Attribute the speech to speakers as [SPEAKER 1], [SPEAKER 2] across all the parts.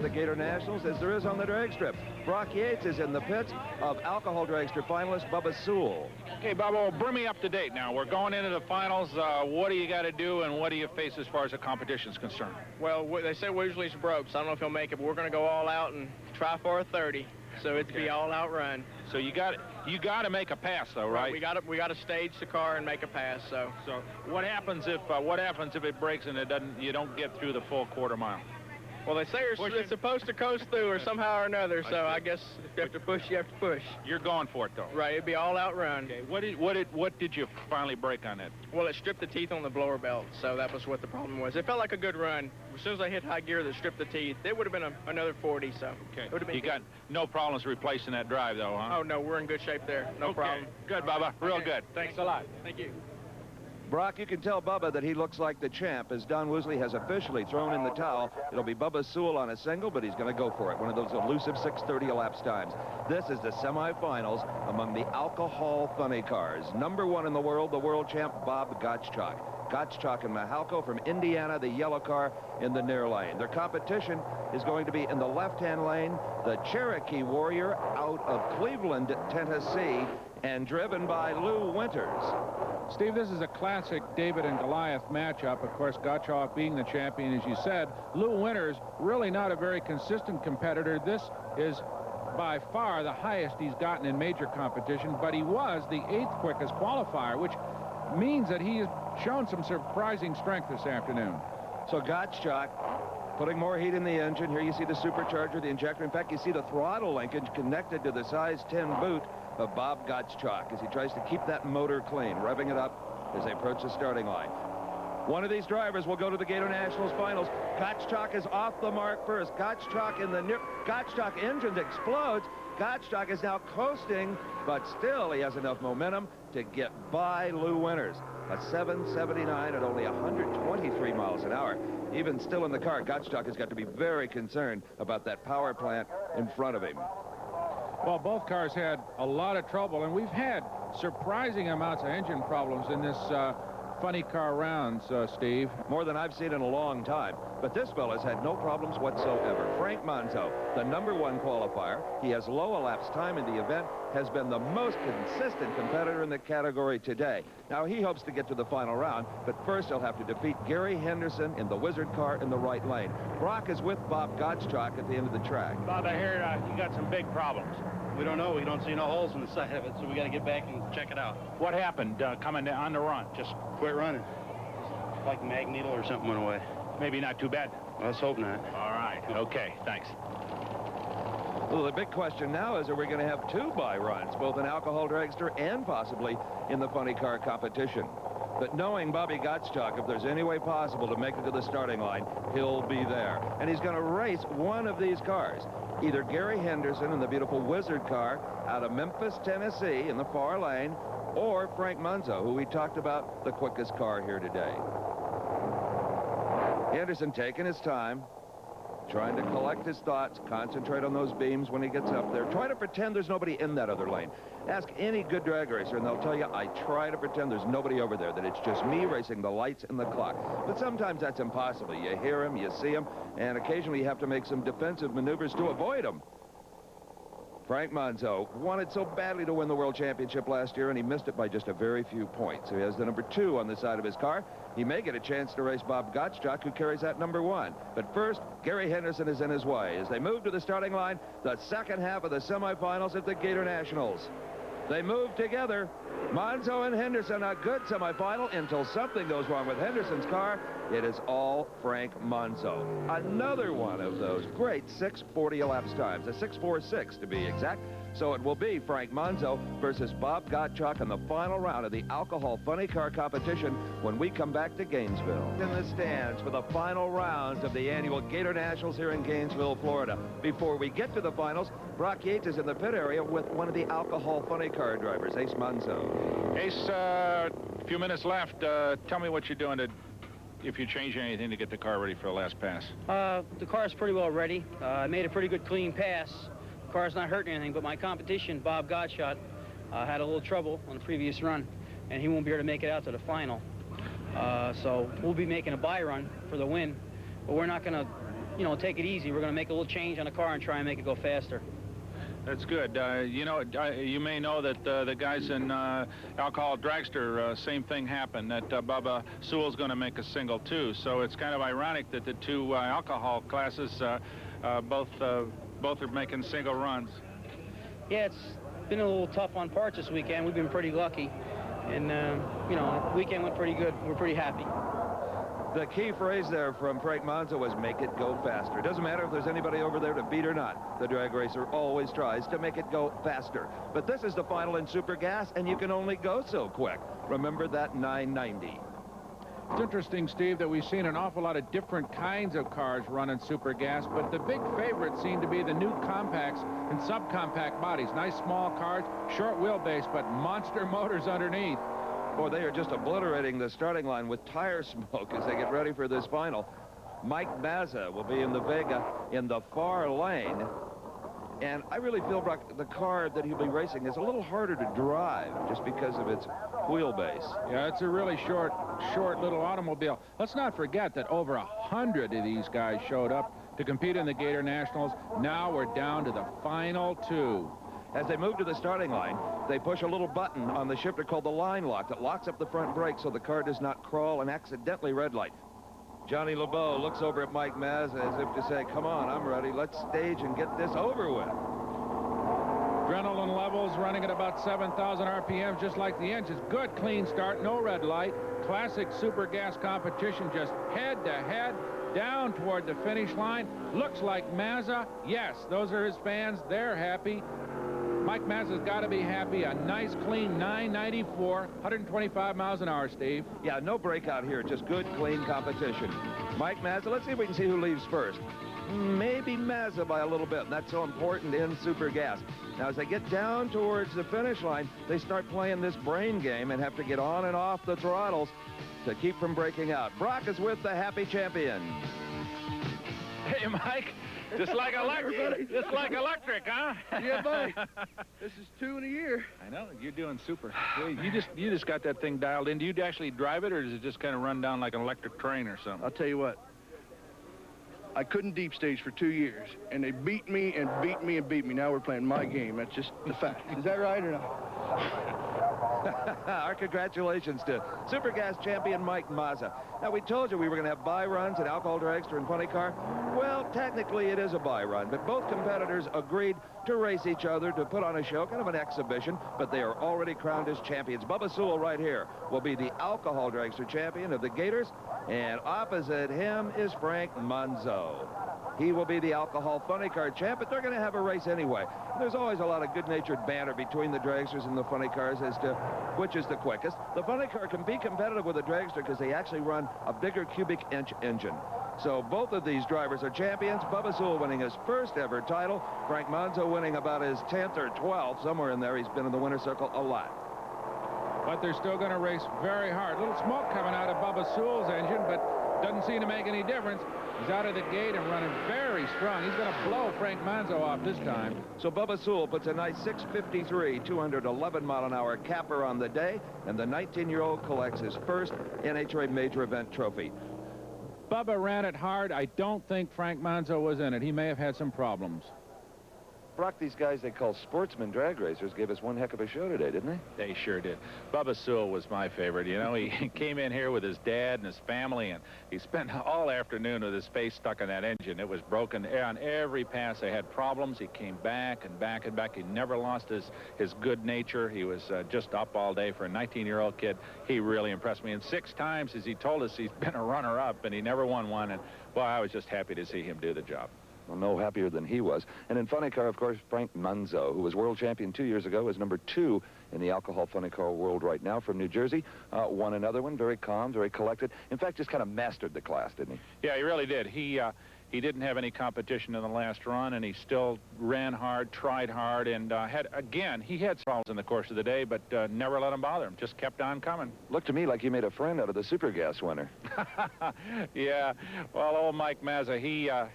[SPEAKER 1] The Gatornationals as there is on the drag strip. Brock Yates is in the pits of alcohol drag strip finalist Bubba Sewell.
[SPEAKER 2] Okay, Bubba, well, bring me up to date now. We're going into the finals. What do you got to do, and what do you face as far as the competition is concerned?
[SPEAKER 3] Well, they say Weasley's broke, so I don't know if he'll make it, but we're going to go all out and try for a 30. So it'd be all-out run.
[SPEAKER 2] So you got to make a pass, though, right?
[SPEAKER 3] We got to stage the car and make a pass. So
[SPEAKER 2] what happens if it breaks and you don't get through the full quarter mile?
[SPEAKER 3] Well, they say it's supposed to coast through or somehow or another, so I guess if you have to push, you have to push.
[SPEAKER 2] You're going for it, though.
[SPEAKER 3] Right, it'd be all-out run.
[SPEAKER 2] Okay. What did you finally break on it?
[SPEAKER 3] Well, it stripped the teeth on the blower belt, so that was what the problem was. It felt like a good run. As soon as I hit high gear that stripped the teeth, it would have been another 40, so
[SPEAKER 2] okay.
[SPEAKER 3] It would have been
[SPEAKER 2] You got no problems replacing that drive, though, huh?
[SPEAKER 3] Oh, no, we're in good shape there. No problem.
[SPEAKER 2] Good, Bubba. Real good.
[SPEAKER 3] Thanks a lot. Thank you.
[SPEAKER 1] Brock, you can tell Bubba that he looks like the champ as Don Woosley has officially thrown in the towel. It'll be Bubba Sewell on a single, but he's going to go for it. One of those elusive 6:30 elapsed times. This is the semifinals among the alcohol funny cars. Number 1 in the world champ Bob Gottschalk. Gottschalk and Mahalko from Indiana, the yellow car in the near lane. Their competition is going to be in the left-hand lane, the Cherokee Warrior out of Cleveland, Tennessee, and driven by Lou Winters.
[SPEAKER 4] Steve, this is a classic David and Goliath matchup. Of course, Gottschalk being the champion, as you said. Lou Winters, really not a very consistent competitor. This is by far the highest he's gotten in major competition, but he was the 8th quickest qualifier, which means that he has shown some surprising strength this afternoon.
[SPEAKER 1] So Gottschalk putting more heat in the engine. Here you see the supercharger, the injector. In fact, you see the throttle linkage connected to the size 10 boot of Bob Gottschalk as he tries to keep that motor clean, revving it up as they approach the starting line. One of these drivers will go to the Gatornationals finals. Gottschalk is off the mark first. Gottschalk in the near. Gottschalk engine explodes. Gottschalk is now coasting, but still he has enough momentum to get by Lou Winters. A 779 at only 123 miles an hour. Even still in the car, Gottschalk has got to be very concerned about that power plant in front of him.
[SPEAKER 4] Well, both cars had a lot of trouble, and we've had surprising amounts of engine problems in this funny car rounds, Steve.
[SPEAKER 1] More than I've seen in a long time. But this fella's had no problems whatsoever. Frank Monzo, the number 1 qualifier. He has low elapsed time in the event, has been the most consistent competitor in the category today. Now, he hopes to get to the final round, but first he'll have to defeat Gary Henderson in the Wizard car in the right lane. Brock is with Bob Gottschalk at the end of the track.
[SPEAKER 2] Bob, I hear you got some big problems.
[SPEAKER 5] We don't know. We don't see no holes in the side of it, so we got to get back and check it out.
[SPEAKER 2] What happened coming on the run? Just
[SPEAKER 5] quit running. Like mag needle or something went away.
[SPEAKER 2] Maybe not too bad.
[SPEAKER 5] Let's hope not.
[SPEAKER 2] All right. Okay. Thanks.
[SPEAKER 1] Well, the big question now is, are we going to have 2 bye runs, both in alcohol dragster and possibly in the funny car competition? But knowing Bobby Gottschalk, if there's any way possible to make it to the starting line, he'll be there. And he's going to race one of these cars. Either Gary Henderson in the beautiful Wizard car out of Memphis, Tennessee in the far lane, or Frank Monzo, who we talked about, the quickest car here today. Henderson taking his time, trying to collect his thoughts, concentrate on those beams when he gets up there, try to pretend there's nobody in that other lane. Ask any good drag racer and they'll tell you, I try to pretend there's nobody over there, that it's just me racing the lights and the clock. But sometimes that's impossible. You hear him, you see him, and occasionally you have to make some defensive maneuvers to avoid him. Frank Monzo wanted so badly to win the World Championship last year, and he missed it by just a very few points. So he has the number 2 on the side of his car. He may get a chance to race Bob Gottschalk, who carries that number 1. But first, Gary Henderson is in his way as they move to the starting line, the second half of the semifinals at the Gatornationals. They move together. Monzo and Henderson, a good semifinal until something goes wrong with Henderson's car. It is all Frank Monzo. Another one of those great 6:40 elapsed times, a 6:46 to be exact. So it will be Frank Monzo versus Bob Gottschalk in the final round of the alcohol funny car competition when we come back to Gainesville. In the stands for the final rounds of the annual Gatornationals here in Gainesville, Florida. Before we get to the finals, Brock Yates is in the pit area with one of the alcohol funny car drivers, Ace Monzo.
[SPEAKER 2] Ace, a few minutes left. Tell me what you're doing if you change anything to get the car ready for the last pass.
[SPEAKER 6] The car's pretty well ready. I made a pretty good clean pass. The car's not hurting anything, but my competition, Bob Gottschalk, had a little trouble on the previous run, and he won't be able to make it out to the final. So we'll be making a bye run for the win, but we're not going to you know, take it easy. We're going to make a little change on the car and try and make it go faster.
[SPEAKER 2] That's good. You know, you may know that the guys in Alcohol Dragster, same thing happened, that Bubba Sewell's going to make a single too. So it's kind of ironic that the two alcohol classes both are making single runs.
[SPEAKER 6] Yeah, it's been a little tough on parts this weekend. We've been pretty lucky. And, you know, the weekend went pretty good. We're pretty happy.
[SPEAKER 1] The key phrase there from Frank Monzo was make it go faster. It doesn't matter if there's anybody over there to beat or not. The drag racer always tries to make it go faster. But this is the final in Super Gas, and you can only go so quick. Remember that 990.
[SPEAKER 4] It's interesting, Steve, that we've seen an awful lot of different kinds of cars running Super Gas, but the big favorites seem to be the new compacts and subcompact bodies. Nice small cars, short wheelbase, but monster motors underneath.
[SPEAKER 1] Boy, they are just obliterating the starting line with tire smoke as they get ready for this final. Mike Mazza will be in the Vega in the far lane. And I really feel, Brock, the car that he'll be racing is a little harder to drive just because of its wheelbase.
[SPEAKER 4] Yeah, it's a really short little automobile. Let's not forget that over 100 of these guys showed up to compete in the Gatornationals. Now we're down to the final 2.
[SPEAKER 1] As they move to the starting line, they push a little button on the shifter called the line lock that locks up the front brake so the car does not crawl and accidentally red light. Johnny LeBeau looks over at Mike Mazza as if to say, come on, I'm ready. Let's stage and get this over with.
[SPEAKER 4] Adrenaline levels running at about 7,000 RPMs, just like the engines. Good, clean start, no red light. Classic Super Gas competition, just head to head, down toward the finish line. Looks like Mazza. Yes, those are his fans. They're happy. Mike Mazza's got to be happy. A nice, clean 994, 125 miles an hour, Steve.
[SPEAKER 1] Yeah, no breakout here. Just good, clean competition. Mike Mazza, let's see if we can see who leaves first. Maybe Mazza by a little bit, and that's so important in Super Gas. Now, as they get down towards the finish line, they start playing this brain game and have to get on and off the throttles to keep from breaking out. Brock is with the happy champion.
[SPEAKER 2] Hey, Mike. Just like electric, huh?
[SPEAKER 7] Yeah, buddy. This is 2 in a year.
[SPEAKER 2] I know, you're doing super. You just got that thing dialed in. Do you actually drive it, or does it just kind of run down like an electric train or something?
[SPEAKER 7] I'll tell you what. I couldn't deep stage for 2 years, and they beat me and beat me and beat me. Now we're playing my game. That's just the fact. Is that right or not?
[SPEAKER 1] Our congratulations to Super Gas champion Mike Mazza. Now, we told you we were going to have bye runs at Alcohol Dragster and Funny Car. Well, technically it is a bye run, but both competitors agreed to race each other to put on a show, kind of an exhibition, but they are already crowned as champions. Bubba Sewell right here will be the Alcohol Dragster champion of the Gators, and opposite him is Frank Monzo. He will be the Alcohol Funny Car champ, but they're going to have a race anyway. There's always a lot of good-natured banter between the dragsters and the funny cars as to which is the quickest. The funny car can be competitive with the dragster because they actually run a bigger cubic inch engine. So both of these drivers are champions. Bubba Sewell winning his first ever title. Frank Monzo winning about his 10th or 12th. Somewhere in there, he's been in the winner's circle a lot.
[SPEAKER 4] But they're still going to race very hard. A little smoke coming out of Bubba Sewell's engine, but doesn't seem to make any difference. He's out of the gate and running very strong. He's going to blow Frank Monzo off this time.
[SPEAKER 1] So Bubba Sewell puts a nice 653, 211-mile-an-hour capper on the day, and the 19-year-old collects his first NHRA major event trophy.
[SPEAKER 4] Bubba ran it hard. I don't think Frank Monzo was in it. He may have had some problems.
[SPEAKER 1] Brock, these guys they call Sportsman drag racers gave us one heck of a show today, didn't they?
[SPEAKER 2] They sure did. Bubba Sewell was my favorite. You know, he came in here with his dad and his family, and he spent all afternoon with his face stuck in that engine. It was broken on every pass. They had problems. He came back and back and back. He never lost his good nature. He was just up all day for a 19-year-old kid. He really impressed me. And 6 times, as he told us, he's been a runner-up, and he never won one. And, well, I was just happy to see him do the job.
[SPEAKER 1] Well, no happier than he was. And in funny car, of course, Frank Monzo, who was world champion 2 years ago, is number 2 in the alcohol funny car world right now from New Jersey. Won another one, very calm, very collected. In fact, just kind of mastered the class, didn't he?
[SPEAKER 2] Yeah, he really did. He didn't have any competition in the last run, and he still ran hard, tried hard, and he had problems in the course of the day, but never let him bother him. Just kept on coming.
[SPEAKER 1] Looked to me like you made a friend out of the Super Gas winner.
[SPEAKER 2] Yeah, well, old Mike Mazza,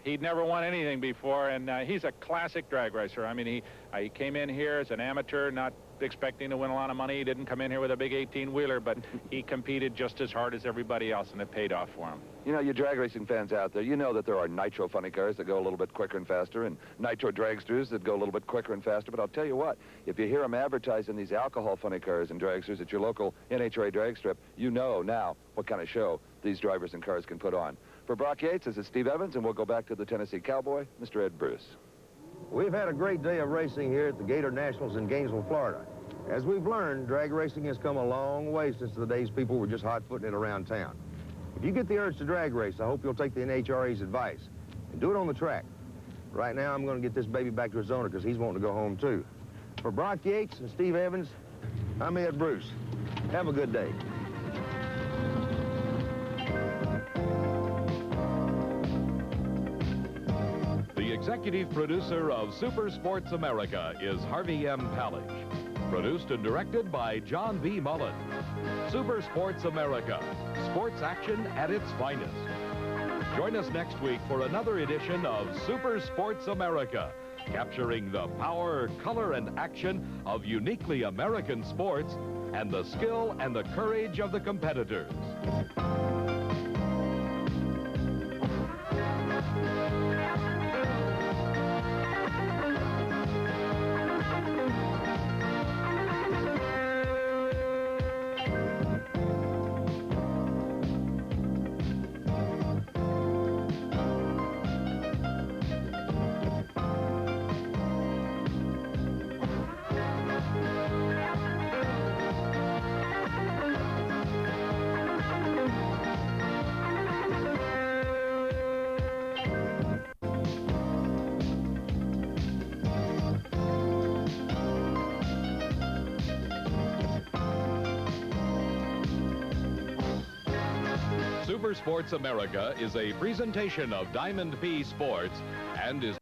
[SPEAKER 2] he'd never won anything before, and he's a classic drag racer. I mean, he came in here as an amateur, not expecting to win a lot of money. He didn't come in here with a big 18-wheeler, but he competed just as hard as everybody else, and it paid off for him.
[SPEAKER 1] You know, you drag racing fans out there, you know that there are nitro funny cars that go a little bit quicker and faster, and nitro dragsters that go a little bit quicker and faster. But I'll tell you what, if you hear them advertising these alcohol funny cars and dragsters at your local NHRA drag strip, you know now what kind of show these drivers and cars can put on. For Brock Yates, this is Steve Evans, and we'll go back to the Tennessee Cowboy, Mr. Ed Bruce.
[SPEAKER 8] We've had a great day of racing here at the Gatornationals in Gainesville, Florida. As we've learned, drag racing has come a long way since the days people were just hot-footing it around town. If you get the urge to drag race, I hope you'll take the NHRA's advice and do it on the track. Right now, I'm going to get this baby back to his owner because he's wanting to go home, too. For Brock Yates and Steve Evans, I'm Ed Bruce. Have a good day.
[SPEAKER 9] The executive producer of Super Sports America is Harvey M. Pallage. Produced and directed by John V. Mullen. Super Sports America. Sports action at its finest. Join us next week for another edition of Super Sports America, capturing the power, color, and action of uniquely American sports and the skill and the courage of the competitors. Super Sports America is a presentation of Diamond P Sports and is